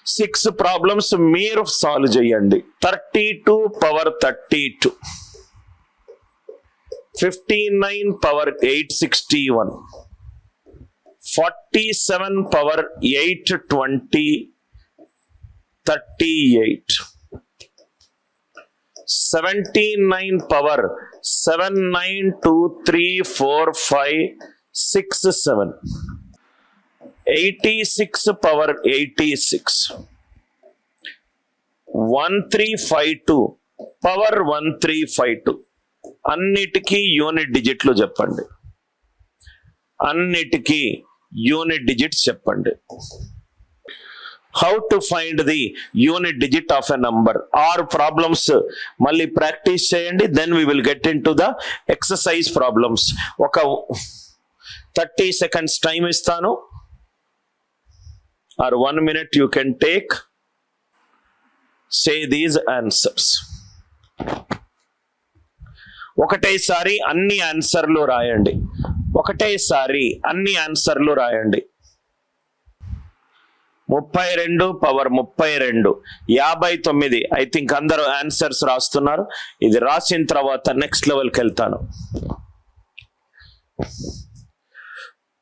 6 problems మీరు solve చేయండి. 32 power 32, 59 power 861, 47 power 820, 38, 79 power 79234567, 86 power 86, 1352 power 1352. అన్నిటికీ యూనిట్ డిజిట్లు చెప్పండి. అన్నిటికీ యూనిట్ డిజిట్స్ చెప్పండి. How to find the unit digit of a number. 6 problems మళ్ళీ ప్రాక్టీస్ చేయండి. Then we will get into the exercise problems. ఒక 30 seconds టైం ఇస్తాను, or 1 minute you can take. Say these answers. ఒకటేసారి అన్ని ఆన్సర్లు రాయండి. ఒకటేసారి అన్ని ఆన్సర్లు రాయండి. 32 పవర్ 32, 59. ఐ థింక్ అందరూ ఆన్సర్స్ రాస్తున్నారు. ఇది రాసిన తర్వాత నెక్స్ట్ లెవెల్కి వెళ్తాను.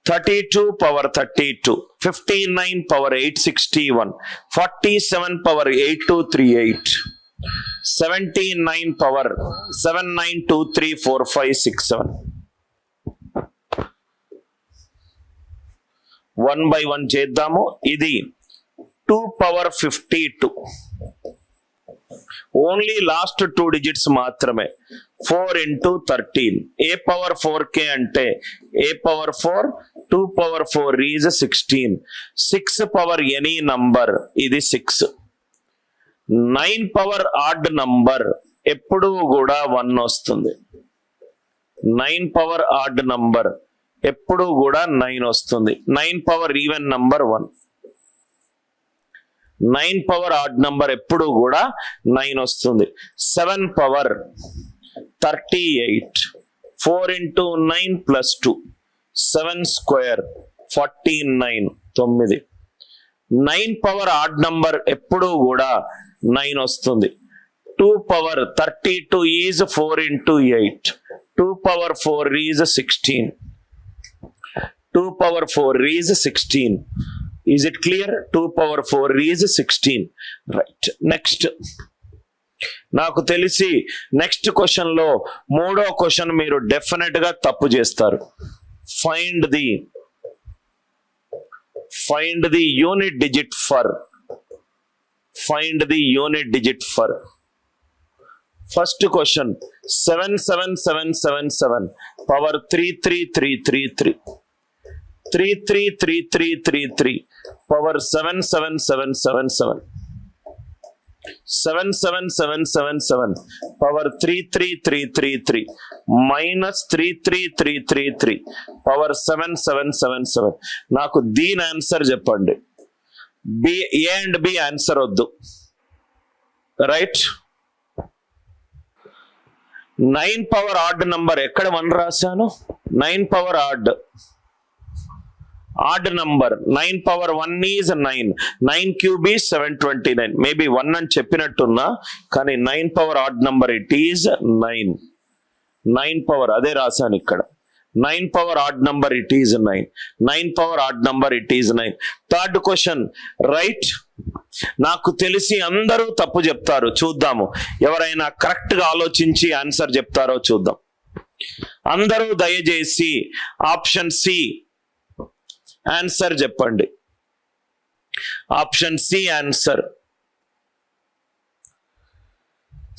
32 power 32, 59 power 861, 47 power 8238, 79 power 79234567. 1 by 1 చేద్దాము. ఇది 2 పవర్ 52, ఓన్లీ లాస్ట్ 2 digits మాత్రమే. 4 into 13. A power 4k అంటే A power 4, 2 power 4 is 16. 6 power any number, ఇది 6. 9 power odd number ఎప్పుడు కూడా 1 వస్తుంది. 9 power odd number ఎప్పుడు కూడా 9 వస్తుంది. 9 power even number 1. 9 power odd number ఎప్పుడు కూడా 9 వస్తుంది. 7 power 38, 4 into 9 plus 2, 7 square 49, 9. 9 power odd number ఎప్పుడు కూడా 9 వస్తుంది. 2 power 32 is 4 into 8. 2 power 4 is 16. 2 power 4 is 16. Is it clear? 2 power 4 is 16. Right. Next. నాకు తెలిసి నెక్స్ట్ క్వశ్చన్ లో 3వ క్వశ్చన్ మీరు డెఫినెట్ గా తప్పు చేస్తారు. Find the unit digit for. Find the unit digit for. First question 77777 power 33333, 333333 power 77777, 77777 power 33333 మైనస్ 33333 power 7777. నాకు దీని ఆన్సర్ చెప్పండి. B, A and B answer వద్దు. రైట్. 9 పవర్ ఆడ్ నంబర్ ఎక్కడ 1 రాశాను? 9 power odd number. 9 power 1 is 9. 9 cube is 729. Maybe 1 అని చెప్పినట్టున్నా, కానీ 9 power odd number it is 9. 9 power అదే రాశాను ఇక్కడ. 9 power odd number it is 9. 9 power odd number it is 9. Third question right. నాకు తెలిసి అందరూ తప్పు చెప్తారు. చూద్దాము ఎవరైనా కరెక్ట్ గా ఆలోచించి ఆన్సర్ చెప్తారో చూద్దాం. అందరూ దయచేసి ఆప్షన్ సి ఆన్సర్ చెప్పండి. Option C answer.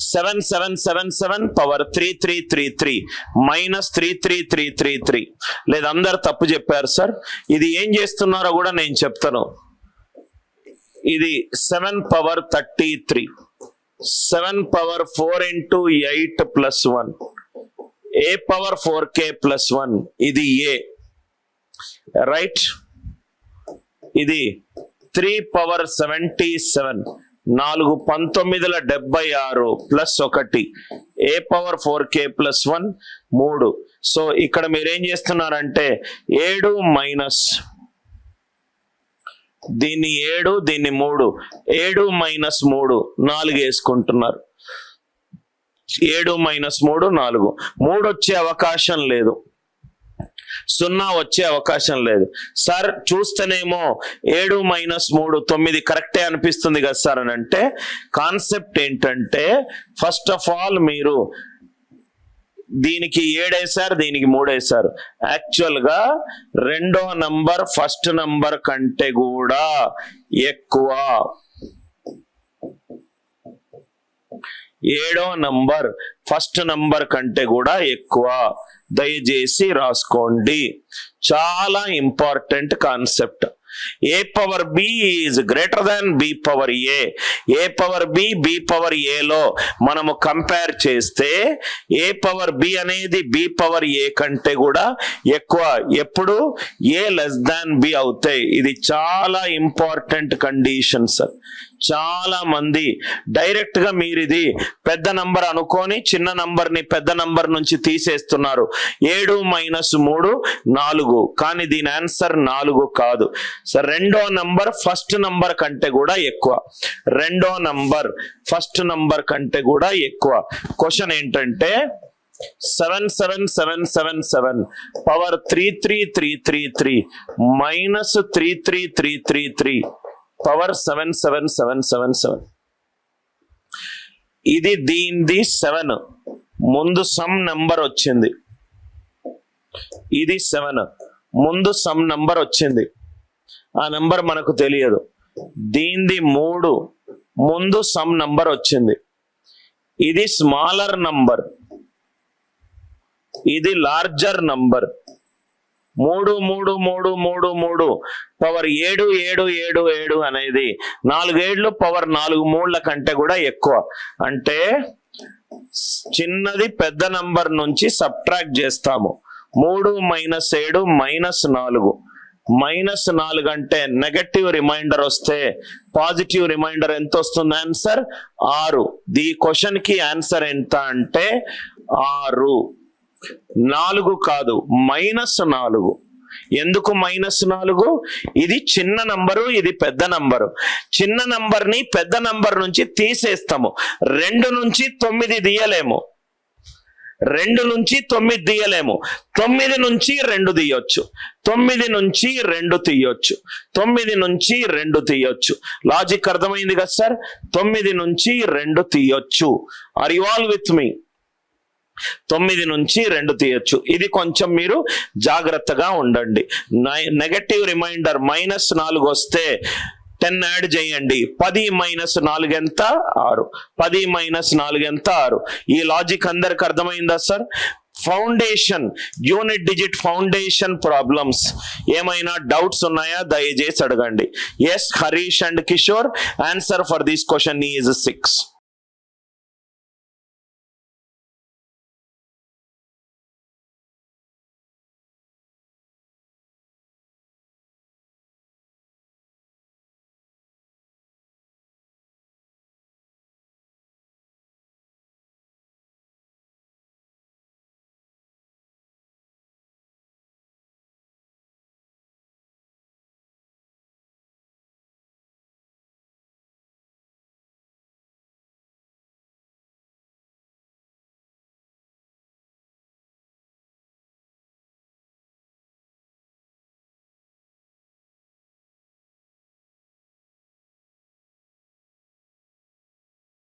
7777 power 3333 minus 33333. లేదా అందరు తప్పు చెప్పారు సార్. ఇది ఏం చేస్తున్నారో కూడా నేను చెప్తాను. ఇది 7 power 33, 7 power 4 into 8 plus 1, A power 4k plus 1. ఇది A. రైట్. ఇది 3 power 77, 4 1976 plus 1, A power 4k plus 1, 3. So ఇక్కడ మీరేం చేస్తున్నారంటే 7 మైనస్ దీన్ని 7, దీన్ని 3, 7 - 3 4 వేసుకుంటున్నారు. 7 - 3 4, 3 వచ్చే అవకాశం లేదు, 0 వచ్చే అవకాశం లేదు. సార్ చూస్తేనేమో 7 - 3 9 కరెక్టే అనిపిస్తుంది కదా సార్ అని అంటే, కాన్సెప్ట్ ఏంటంటే ఫస్ట్ ఆఫ్ ఆల్ మీరు దీనికి 7 వేశారు, దీనికి 3 వేశారు. యాక్చువల్ గా రెండో నంబర్ ఫస్ట్ నంబర్ కంటే కూడా ఎక్కువ. 7వ నంబర్ ఫస్ట్ నంబర్ కంటే కూడా ఎక్కువ. దయచేసి రాసుకోండి, చాలా important concept. a power b is greater than b power a. a power b b power a లో మనము కంపేర్ చేస్తే a power b అనేది b power a కంటే కూడా ఎక్కువ. ఎప్పుడు a less than b అవుతాయి. ఇది చాలా ఇంపార్టెంట్ కండిషన్ సార్. చాలా మంది డైరెక్ట్ గా మీరు ఇది పెద్ద నంబర్ అనుకొని చిన్న నంబర్ ని పెద్ద నంబర్ నుంచి తీసేస్తున్నారు. 7 - 3 4, కానీ దీని ఆన్సర్ 4 కాదు సార్. రెండో నంబర్ ఫస్ట్ నంబర్ కంటే కూడా ఎక్కువ. రెండో నంబర్ ఫస్ట్ నంబర్ కంటే కూడా ఎక్కువ. క్వశ్చన్ ఏంటంటే 7 7 7 7 7 పవర్ 33333 మైనస్ 33333 పవర్ 7 7 7 7 7. ఇది దీనిది 7, ముందు సమ్ నంబర్ వచ్చింది. ఇది 7, ముందు సమ్ నంబర్ వచ్చింది, ఆ నంబర్ మనకు తెలియదు. దీనిది 3, ముందు సమ్ నంబర్ వచ్చింది. ఇది స్మాలర్ నంబర్, ఇది లార్జర్ నంబర్. 3 3 3 3 3 పవర్ 7 7 7 7 అనేది 4 7 పవర్ 4 3ల కంటే కూడా ఎక్కువ. అంటే చిన్నది పెద్ద నంబర్ నుంచి సబ్ట్రాక్ట్ చేస్తాము. 3 - 7 -4. -4 అంటే నెగటివ్ రిమైండర్ వస్తే పాజిటివ్ రిమైండర్ ఎంత వస్తుంది? ఆన్సర్ 6. ఈ క్వశ్చన్ కి ఆన్సర్ ఎంత అంటే 6, 4 కాదు, -4. ఎందుకు -4? ఇది చిన్న నంబరు, ఇది పెద్ద నంబరు. చిన్న నంబర్ ని పెద్ద నంబర్ నుంచి తీసేస్తాము. 2 నుంచి 9 తీయలేము, 2 నుంచి 9 తీయలేము. 9 నుంచి 2 తీయొచ్చు, 9 నుంచి 2 తీయొచ్చు, 9 నుంచి 2 తీయొచ్చు. లాజిక్ అర్థమైంది కదా సార్? 9 నుంచి 2 తీయొచ్చు. Are you all with me? 9 నుంచి 2 తీయొచ్చు. ఇది కొంచెం మీరు జాగ్రత్తగా ఉండండి. నెగటివ్ రిమైండర్ -4 వస్తే 10 యాడ్ చేయండి. 10 - 4 ఎంత? 6. 10 - 4 ఎంత? 6. ఈ లాజిక్ అందరికి అర్థమైందా sir? Foundation, unit digit foundation problems ఏమైనా డౌట్స్ ఉన్నాయా? దయచేసి అడగండి. Yes, Harish and Kishore, answer for this question is 6.